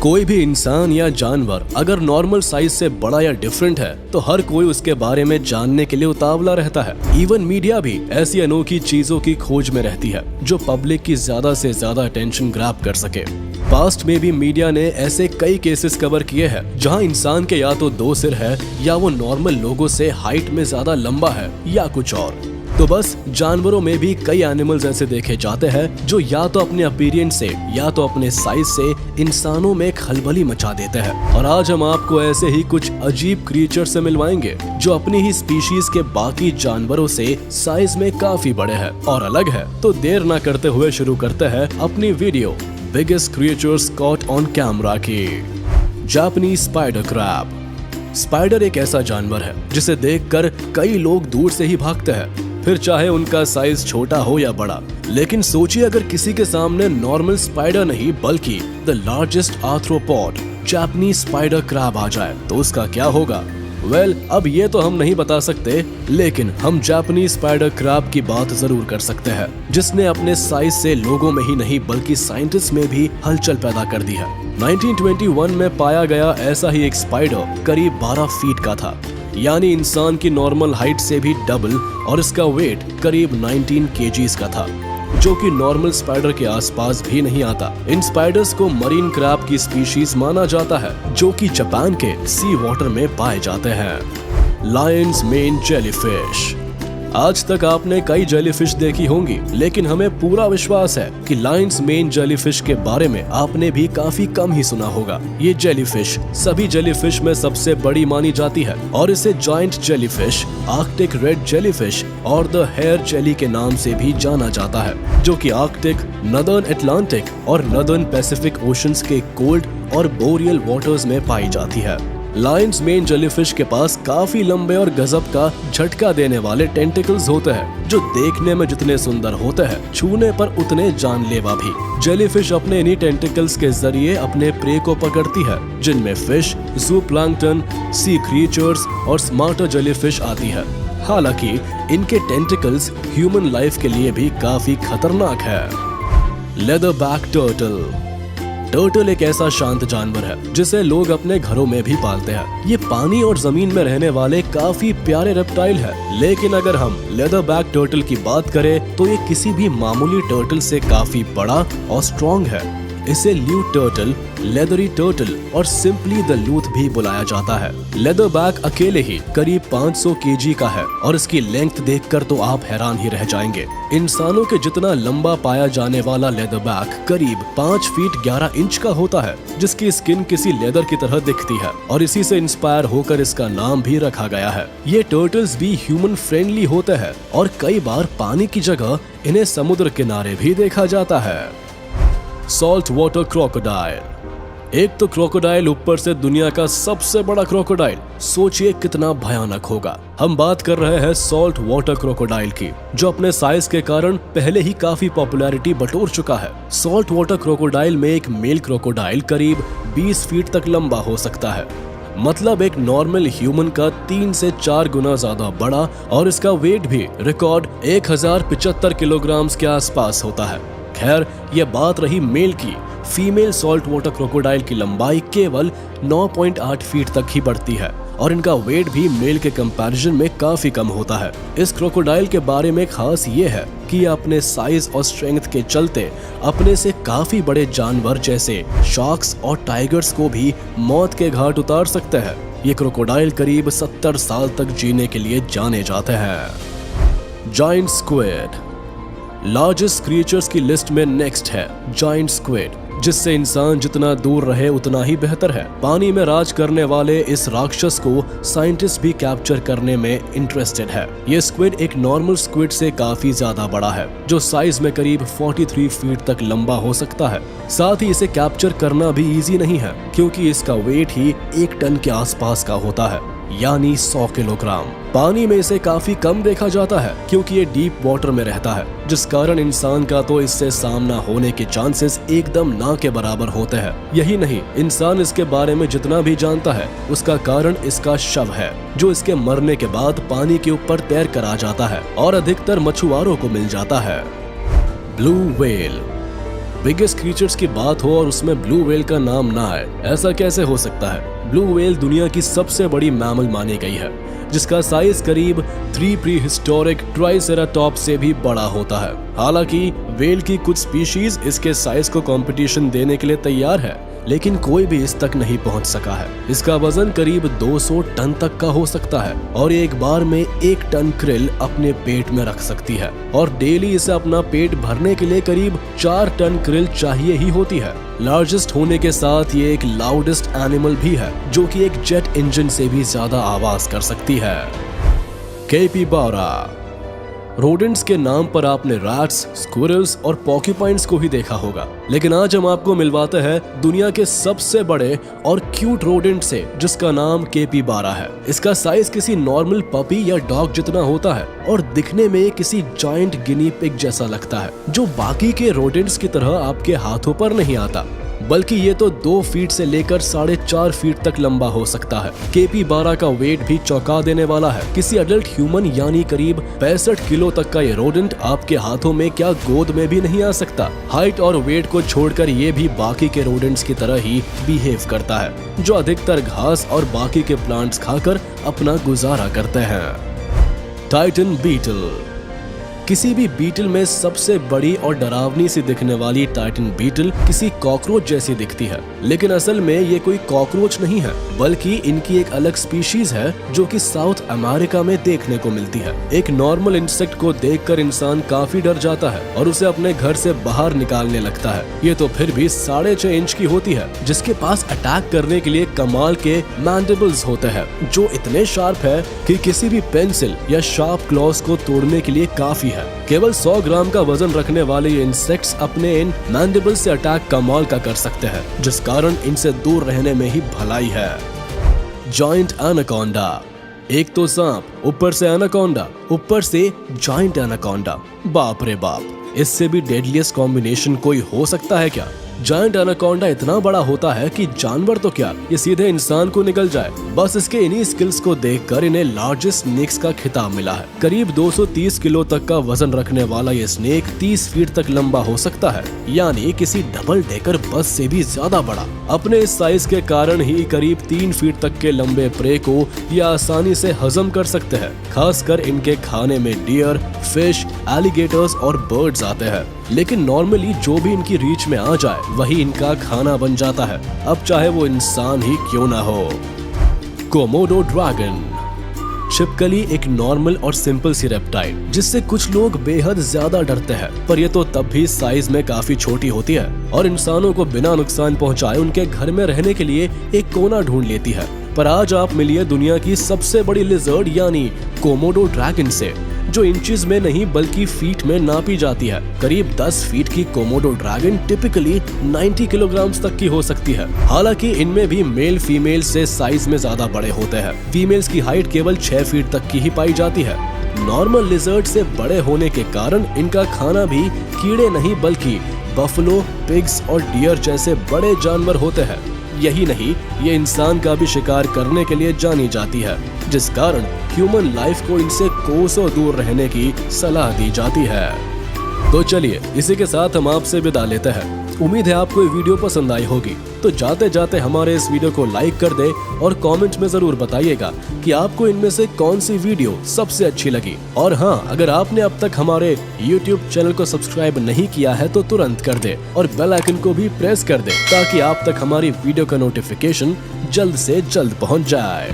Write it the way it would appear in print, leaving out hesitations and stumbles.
कोई भी इंसान या जानवर अगर नॉर्मल साइज से बड़ा या डिफरेंट है तो हर कोई उसके बारे में जानने के लिए उतावला रहता है। इवन मीडिया भी ऐसी अनोखी चीजों की खोज में रहती है जो पब्लिक की ज्यादा से ज्यादा अटेंशन ग्रैब कर सके। पास्ट में भी मीडिया ने ऐसे कई केसेस कवर किए हैं जहां इंसान के या तो दो सिर है या वो नॉर्मल लोगों से हाइट में ज्यादा लंबा है या कुछ और। तो बस जानवरों में भी कई एनिमल्स ऐसे देखे जाते हैं जो या तो अपने अपीयरेंस से या तो अपने साइज से इंसानों में खलबली मचा देते हैं। और आज हम आपको ऐसे ही कुछ अजीब क्रिएचर से मिलवाएंगे जो अपनी ही स्पीशीज के बाकी जानवरों से साइज में काफी बड़े हैं और अलग है। तो देर ना करते हुए शुरू करते हैं अपनी video biggest creatures caught on camera की। Japanese spider crab. स्पाइडर एक ऐसा जानवर है जिसे देखकर कई लोग दूर से ही भागते हैं, फिर चाहे उनका साइज छोटा हो या बड़ा। लेकिन सोचिए अगर किसी के सामने नॉर्मल स्पाइडर नहीं बल्कि the largest arthropod Japanese spider crab आ जाए तो उसका क्या होगा? वेल, अब ये तो हम नहीं बता सकते, लेकिन हम जापानीज स्पाइडर क्रैब की बात जरूर कर सकते हैं जिसने अपने साइज से लोगों में ही नहीं बल्कि साइंटिस्ट में भी हलचल पैदा कर दी है। 1921 में पाया गया ऐसा ही एक स्पाइडर करीब 12 फीट का था, यानी इंसान की नॉर्मल हाइट से भी डबल, और इसका वेट करीब 19 केजीज का था जो कि नॉर्मल स्पाइडर के आसपास भी नहीं आता। इन स्पाइडर्स को मरीन क्रैब की स्पीशीज माना जाता है जो कि जापान के सी वाटर में पाए जाते हैं। Lions main jellyfish. आज तक आपने कई जेलीफिश देखी होंगी, लेकिन हमें पूरा विश्वास है कि लायंस मेन जेलीफिश के बारे में आपने भी काफी कम ही सुना होगा। ये जेलीफिश सभी जेलीफिश में सबसे बड़ी मानी जाती है और इसे joint jellyfish, Arctic red jellyfish और द हेयर जेली के नाम से भी जाना जाता है, जो कि आर्कटिक, नदर्न अटलांटिक और नदर्न पैसिफिक ओशंस के कोल्ड और बोरियल वाटर्स में पाई जाती है। लायंस मेन जेलीफिश के पास काफी लंबे और गजब का झटका देने वाले टेंटिकल्स होते हैं जो देखने में जितने सुंदर होते हैं छूने पर उतने जानलेवा भी। जेलीफिश अपने इन्हीं टेंटिकल्स के जरिए अपने प्रे को पकड़ती है, जिनमें फिश, जूप्लैंक्टन, सी क्रिएचर्स और स्मार्टर जेलीफिश आती है। हालांकि इनके टेंटिकल्स ह्यूमन लाइफ के लिए भी काफी खतरनाक है। Leatherback turtle. टर्टल एक ऐसा शांत जानवर है जिसे लोग अपने घरों में भी पालते हैं। ये पानी और जमीन में रहने वाले काफी प्यारे रेप्टाइल है, लेकिन अगर हम लेदरबैक टर्टल की बात करें तो ये किसी भी मामूली टर्टल से काफी बड़ा और स्ट्रॉन्ग है। इसे ल्यूट टर्टल, लेदरी टर्टल और सिंपली द लूथ भी बुलाया जाता है। लेदरबैक अकेले ही करीब 500 केजी का है और इसकी लेंथ देखकर तो आप हैरान ही रह जाएंगे। इंसानों के जितना लंबा पाया जाने वाला लेदरबैक करीब 5 फीट 11 इंच का होता है, जिसकी स्किन किसी लेदर की तरह दिखती है और इसी से इंस्पायर होकर इसका नाम भी रखा गया है। ये टर्टल्स भी ह्यूमन फ्रेंडली होते हैं और कई बार पानी की जगह इन्हें समुद्र किनारे भी देखा जाता है। Salt water crocodile. एक तो क्रोकोडाइल ऊपर से दुनिया का सबसे बड़ा क्रोकोडाइल, सोचिए कितना भयानक होगा। हम बात कर रहे हैं सॉल्ट वाटर क्रोकोडाइल की, जो अपने साइज के कारण पहले ही काफी पॉपुलैरिटी बटोर चुका है। सॉल्ट वाटर क्रोकोडाइल में एक मेल क्रोकोडाइल करीब 20 फीट तक लंबा हो सकता है, मतलब एक नॉर्मल ह्यूमन का 3 से 4 गुना ज्यादा बड़ा, और इसका वेट भी रिकॉर्ड 1075 किलोग्राम के आसपास होता है। खैर, ये बात रही मेल की। फीमेल सॉल्ट वाटर क्रोकोडाइल की लंबाई केवल 9.8 फीट तक ही बढ़ती है और इनका वेट भी मेल के कंपैरिजन में काफी कम होता है। इस क्रोकोडाइल के बारे में खास ये है कि ये अपने साइज और स्ट्रेंथ के चलते अपने से काफी बड़े जानवर जैसे शार्क्स और टाइगर्स को भी मौत के घाट उतार सकते हैं। ये क्रोकोडाइल करीब 70 साल तक जीने के लिए जाने जाते हैं। Giant squid. लार्जेस्ट क्रिएचर्स की लिस्ट में नेक्स्ट है जायंट स्क्विड, जिससे इंसान जितना दूर रहे उतना ही बेहतर है। पानी में राज करने वाले इस राक्षस को साइंटिस्ट भी कैप्चर करने में इंटरेस्टेड है। ये स्क्विड एक नॉर्मल स्क्विड से काफी ज्यादा बड़ा है, जो साइज में करीब 43 फीट तक लंबा हो सकता है। साथ ही इसे कैप्चर करना भी इजी नहीं है, क्योंकि इसका वेट ही 1 टन के आसपास का होता है, यानी 100 किलोग्राम। पानी में इसे काफी कम देखा जाता है क्योंकि ये डीप वाटर में रहता है, जिस कारण इंसान का तो इससे सामना होने के चांसेस एकदम ना के बराबर होते हैं। यही नहीं, इंसान इसके बारे में जितना भी जानता है उसका कारण इसका शव है, जो इसके मरने के बाद पानी के ऊपर तैर कर आ जाता है और अधिकतर मछुआरों को मिल जाता है। Blue whale. बिगेस्ट क्रीचर्स की बात हो और उसमें ब्लू व्हेल का नाम ना आए, ऐसा कैसे हो सकता है? ब्लू व्हेल दुनिया की सबसे बड़ी मैमल मानी गई है, जिसका साइज करीब 3 प्री हिस्टोरिक ट्राइसेराटॉप्स से भी बड़ा होता है। हालांकि व्हेल की कुछ स्पीशीज इसके साइज को कंपटीशन देने के लिए तैयार है, लेकिन कोई भी इस तक नहीं पहुंच सका है। इसका वजन करीब 200 टन तक का हो सकता है और एक बार में 1 टन krill अपने पेट में रख सकती है और डेली इसे अपना पेट भरने के लिए करीब 4 टन krill चाहिए ही होती है। लार्जेस्ट होने के साथ ये एक लाउडेस्ट एनिमल भी है, जो कि एक जेट इंजन से भी ज्यादा आवाज कर सकती है। कैपिबारा। रोडेंट्स के नाम पर आपने रैट्स, स्क्विरल्स और पॉर्क्यूपाइन्स को ही देखा होगा, लेकिन आज हम आपको मिलवाते हैं दुनिया के सबसे बड़े और क्यूट रोडेंट से, जिसका नाम कैपिबारा है। इसका साइज किसी नॉर्मल पपी या डॉग जितना होता है और दिखने में किसी जायंट गिनी पिग जैसा लगता है, जो बाकी के रोडेंट्स की तरह आपके हाथों पर नहीं आता, बल्कि ये तो 2 फीट से लेकर 4.5 फीट तक लंबा हो सकता है। कैपिबारा का वेट भी चौंका देने वाला है। किसी अडल्ट ह्यूमन यानी करीब 65 किलो तक का ये रोडेंट आपके हाथों में क्या गोद में भी नहीं आ सकता। हाइट और वेट को छोड़कर ये भी बाकी के रोडेंट्स की तरह ही बिहेव करता है, जो अधिकतर घास और बाकी के प्लांट्स खाकर अपना गुजारा करते हैं। Titan beetle. किसी भी बीटल में सबसे बड़ी और डरावनी सी दिखने वाली टाइटन बीटल किसी कॉकरोच जैसी दिखती है, लेकिन असल में ये कोई कॉकरोच नहीं है, बल्कि इनकी एक अलग स्पीशीज है जो कि साउथ अमेरिका में देखने को मिलती है। एक नॉर्मल इंसेक्ट को देखकर इंसान काफी डर जाता है और उसे अपने घर से बाहर निकालने लगता है। ये तो फिर भी 6.5 इंच की होती है, जिसके पास अटैक करने के लिए कमाल के मैंडिबल्स होते हैं, जो इतने शार्प है कि किसी भी पेंसिल या शार्प क्लॉज को तोड़ने के लिए काफी है। केवल 100 ग्राम का वजन रखने वाले ये इंसेक्ट्स अपने इन मैंडिबल से अटैक कमाल का कर सकते हैं, जिस कारण इनसे दूर रहने में ही भलाई है। Joint anaconda. एक तो सांप, ऊपर से एनाकोंडा, ऊपर से जॉइंट एनाकोंडा। बाप रे बाप, इससे भी डेडलीस्ट कॉम्बिनेशन कोई हो सकता है क्या? जायंट एनाकोंडा इतना बड़ा होता है कि जानवर तो क्या, ये सीधे इंसान को निकल जाए। बस इसके इन्हीं स्किल्स को देखकर इन्हें लार्जेस्ट स्नेक्स का खिताब मिला है। करीब 230 किलो तक का वजन रखने वाला ये स्नेक 30 फीट तक लंबा हो सकता है, यानी किसी डबल डेकर बस से भी ज्यादा बड़ा। अपने इस साइज के कारण ही करीब 3 फीट तक के लंबे प्रे को ये आसानी से हजम कर सकते हैं। खासकर इनके खाने में डियर, फिश, एलिगेटर्स और बर्ड्स आते हैं, लेकिन नॉर्मली जो भी इनकी रीच में आ जाए वही इनका खाना बन जाता है, अब चाहे वो इंसान ही क्यों ना हो। Komodo dragon. छिपकली एक नॉर्मल और सिंपल सी रेप्टाइल, जिससे कुछ लोग बेहद ज्यादा डरते हैं, पर ये तो तब भी साइज में काफी छोटी होती है और इंसानों को बिना नुकसान पहुंचाए उनके घर में रहने के लिए एक कोना ढूंढ लेती है। पर आज आप मिलिए दुनिया की सबसे बड़ी लिजर्ड यानी कोमोडो ड्रैगन से, जो इंचेस में नहीं बल्कि फीट में नापी जाती है। करीब 10 फीट की कोमोडो ड्रैगन टिपिकली 90 किलोग्राम तक की हो सकती है। हालांकि इनमें भी मेल फीमेल से साइज में ज्यादा बड़े होते हैं। फीमेल्स की हाइट केवल 6 फीट तक की ही पाई जाती है। नॉर्मल लिजर्ड से बड़े होने के कारण इनका खाना भी कीड़े नहीं बल्कि बफलो, पिग्स और डियर जैसे बड़े जानवर होते हैं। यही नहीं, ये इंसान का भी शिकार करने के लिए जानी जाती है, जिस कारण ह्यूमन लाइफ को इनसे कोसों दूर रहने की सलाह दी जाती है। तो चलिए, इसी के साथ हम आपसे विदा लेते हैं। उम्मीद है आपको ये वीडियो पसंद आई होगी, तो जाते जाते हमारे इस वीडियो को लाइक कर दे और कमेंट में जरूर बताइएगा कि आपको इनमें से कौन सी वीडियो सबसे अच्छी लगी। और हाँ, अगर आपने अब तक हमारे YouTube चैनल को सब्सक्राइब नहीं किया है तो तुरंत कर दे और बेल आइकन को भी प्रेस कर दे, ताकि आप तक हमारी वीडियो का नोटिफिकेशन जल्द से जल्द पहुंच जाए।